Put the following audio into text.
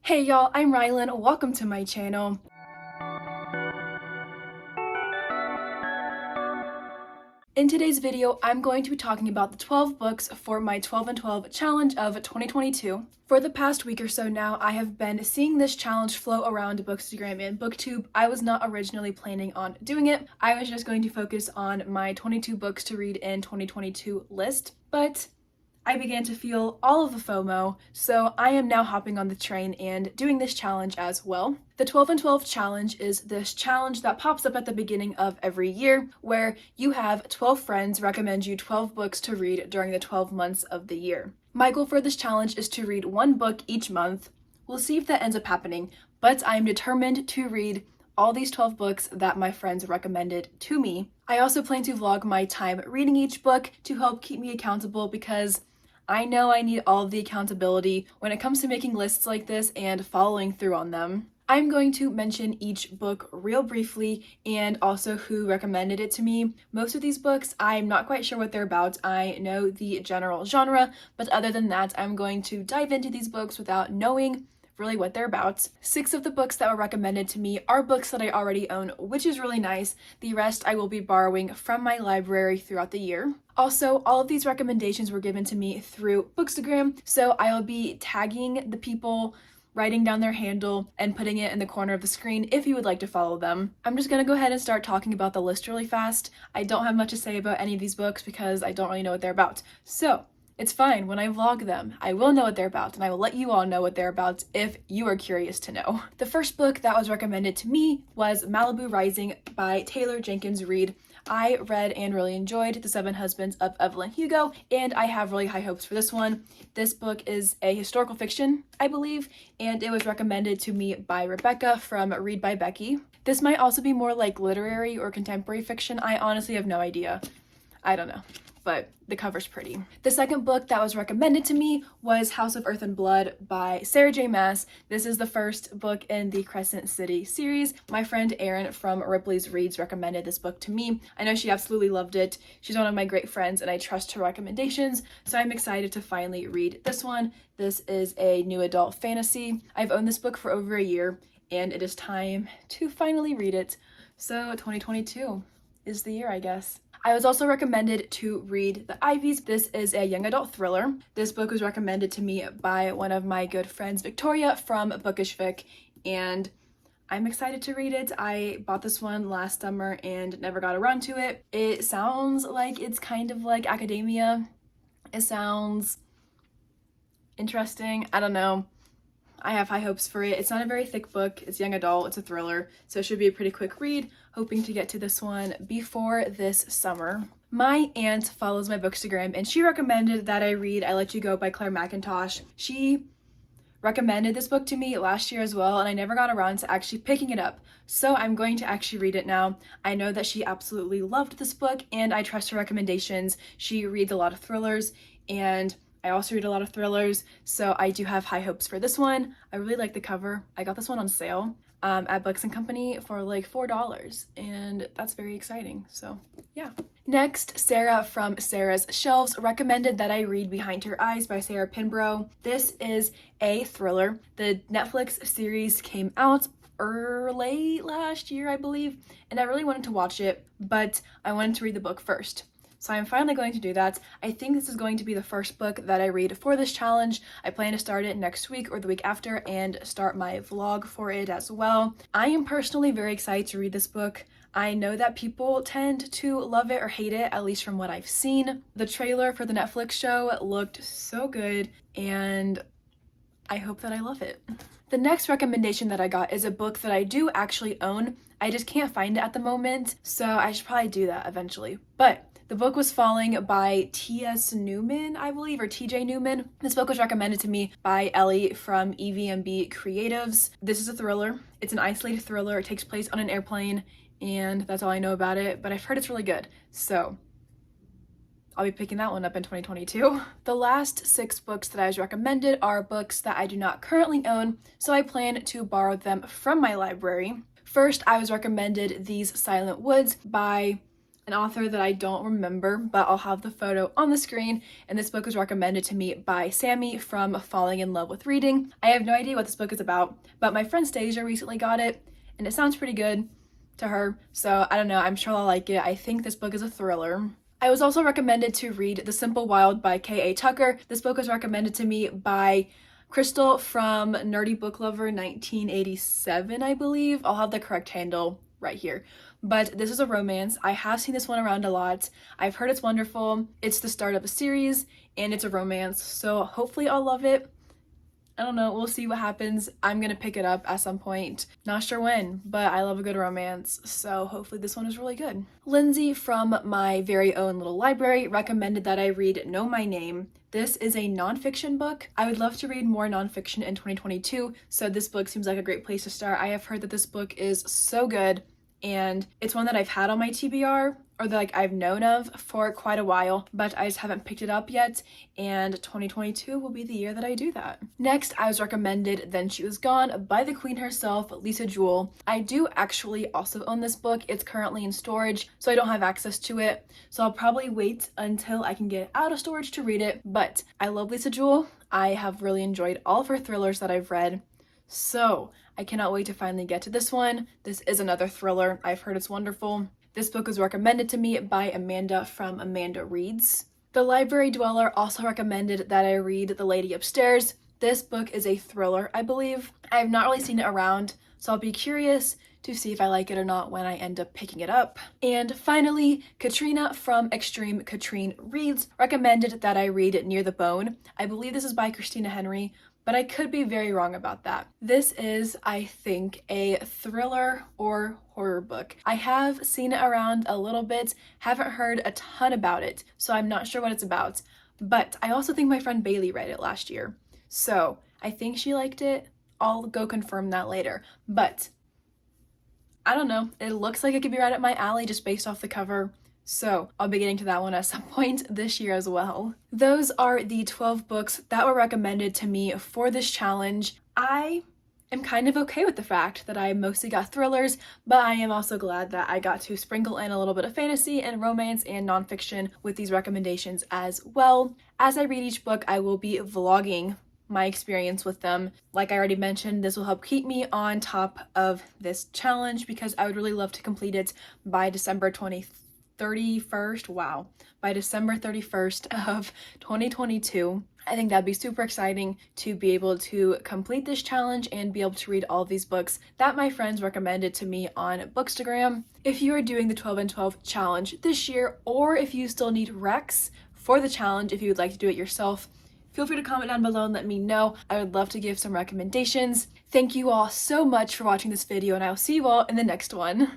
Hey y'all, I'm Rylan. Welcome to my channel. In today's video, I'm going to be talking about the 12 books for my 12 and 12 challenge of 2022. For the past week or so now, I have been seeing this challenge flow around Bookstagram and BookTube. I was not originally planning on doing it. I was just going to focus on my 22 books to read in 2022 list, but I began to feel all of the FOMO, so I am now hopping on the train and doing this challenge as well. The 12 and 12 challenge is this challenge that pops up at the beginning of every year where you have 12 friends recommend you 12 books to read during the 12 months of the year. My goal for this challenge is to read one book each month. We'll see if that ends up happening, but I am determined to read all these 12 books that my friends recommended to me. I also plan to vlog my time reading each book to help keep me accountable because I know I need all of the accountability when it comes to making lists like this and following through on them. I'm going to mention each book real briefly and also who recommended it to me. Most of these books, I'm not quite sure what they're about. I know the general genre, but other than that, I'm going to dive into these books without knowing really what they're about. 6 of the books that were recommended to me are books that I already own, which is really nice. The rest I will be borrowing from my library throughout the year. Also, all of these recommendations were given to me through Bookstagram, so I'll be tagging the people, writing down their handle, and putting it in the corner of the screen if you would like to follow them. I'm just gonna go ahead and start talking about the list really fast. I don't have much to say about any of these books because I don't really know what they're about. So, it's fine, when I vlog them, I will know what they're about, and I will let you all know what they're about if you are curious to know. The first book that was recommended to me was Malibu Rising by Taylor Jenkins Reid. I read and really enjoyed The 7 Husbands of Evelyn Hugo, and I have really high hopes for this one. This book is a historical fiction, I believe, and it was recommended to me by Rebecca from Read by Becky. This might also be more like literary or contemporary fiction. I honestly have no idea. I don't know, but the cover's pretty. The second book that was recommended to me was House of Earth and Blood by Sarah J. Maas. This is the first book in the Crescent City series. My friend Erin from Ripley's Reads recommended this book to me. I know she absolutely loved it. She's one of my great friends and I trust her recommendations, so I'm excited to finally read this one. This is a new adult fantasy. I've owned this book for over a year and it is time to finally read it. So 2022 is the year, I guess. I was also recommended to read The Ivies. This is a young adult thriller. This book was recommended to me by one of my good friends, Victoria from Bookish Vic, and I'm excited to read it. I bought this one last summer and never got around to it. It sounds like it's kind of like academia. It sounds interesting. I don't know. I have high hopes for it. It's not a very thick book. It's young adult. It's a thriller, so it should be a pretty quick read. Hoping to get to this one before this summer. My aunt follows my Bookstagram and she recommended that I read I Let You Go by Claire Mcintosh. She recommended this book to me last year as well, and I never got around to actually picking it up. So I'm going to actually read it now. I know that she absolutely loved this book and I trust her recommendations. She reads a lot of thrillers and I also read a lot of thrillers, so I do have high hopes for this one. I really like the cover. I got this one on sale at Books & Company for like $4, and that's very exciting, so yeah. Next, Sarah from Sarah's Shelves recommended that I read Behind Her Eyes by Sarah Pinbrow. This is a thriller. The Netflix series came out late last year, I believe, and I really wanted to watch it, but I wanted to read the book first. So I'm finally going to do that. I think this is going to be the first book that I read for this challenge. I plan to start it next week or the week after and start my vlog for it as well. I am personally very excited to read this book. I know that people tend to love it or hate it, at least from what I've seen. The trailer for the Netflix show looked so good and I hope that I love it. The next recommendation that I got is a book that I do actually own. I just can't find it at the moment, so I should probably do that eventually. But the book was Falling by T.S. Newman, I believe, or T.J. Newman. This book was recommended to me by Ellie from EVMB Creatives. This is a thriller. It's an isolated thriller. It takes place on an airplane, and that's all I know about it, but I've heard it's really good. So I'll be picking that one up in 2022. The last 6 books that I was recommended are books that I do not currently own, so I plan to borrow them from my library. First, I was recommended These Silent Woods by an author that I don't remember, but I'll have the photo on the screen. And this book was recommended to me by Sammy from Falling in Love with Reading. I have no idea what this book is about, but my friend Stasia recently got it, and it sounds pretty good to her. So I don't know, I'm sure I'll like it. I think this book is a thriller. I was also recommended to read The Simple Wild by K.A. Tucker. This book was recommended to me by Crystal from Nerdy Book Lover 1987, I believe. I'll have the correct handle right here. But this is a romance. I have seen this one around a lot. I've heard it's wonderful. It's the start of a series, and it's a romance, so hopefully I'll love it. I don't know, we'll see what happens. I'm gonna pick it up at some point. Not sure when, but I love a good romance, so hopefully this one is really good. Lindsay from my very own little library recommended that I read Know My Name. This is a nonfiction book. I would love to read more nonfiction in 2022, so this book seems like a great place to start. I have heard that this book is so good, and it's one that I've had on my TBR, or that I've known of for quite a while, but I just haven't picked it up yet, and 2022 will be the year that I do that. Next, I was recommended Then She Was Gone by the queen herself, Lisa Jewell. I do actually also own this book. It's currently in storage, so I don't have access to it, so I'll probably wait until I can get it out of storage to read it, but I love Lisa Jewell. I have really enjoyed all of her thrillers that I've read, so I cannot wait to finally get to this one. This is another thriller. I've heard it's wonderful. This book was recommended to me by Amanda from Amanda Reads. The Library Dweller also recommended that I read The Lady Upstairs. This book is a thriller, I believe. I have not really seen it around, so I'll be curious to see if I like it or not when I end up picking it up. And finally, Katrina from Extreme Katrine Reads recommended that I read Near the Bone. I believe this is by Christina Henry, but I could be very wrong about that. This is, I think, a thriller or horror book. I have seen it around a little bit, haven't heard a ton about it, so I'm not sure what it's about. But I also think my friend Bailey read it last year, so I think she liked it. I'll go confirm that later. But I don't know, it looks like it could be right up my alley just based off the cover. So I'll be getting to that one at some point this year as well. Those are the 12 books that were recommended to me for this challenge. I am kind of okay with the fact that I mostly got thrillers, but I am also glad that I got to sprinkle in a little bit of fantasy and romance and nonfiction with these recommendations as well. As I read each book, I will be vlogging my experience with them. Like I already mentioned, this will help keep me on top of this challenge because I would really love to complete it by December 31st. Wow, by December 31st of 2022. I think that'd be super exciting to be able to complete this challenge and be able to read all of these books that my friends recommended to me on Bookstagram. If you are doing the 12 and 12 challenge this year, or if you still need recs for the challenge, if you would like to do it yourself, feel free to comment down below and let me know. I would love to give some recommendations. Thank you all so much for watching this video, and I will see you all in the next one.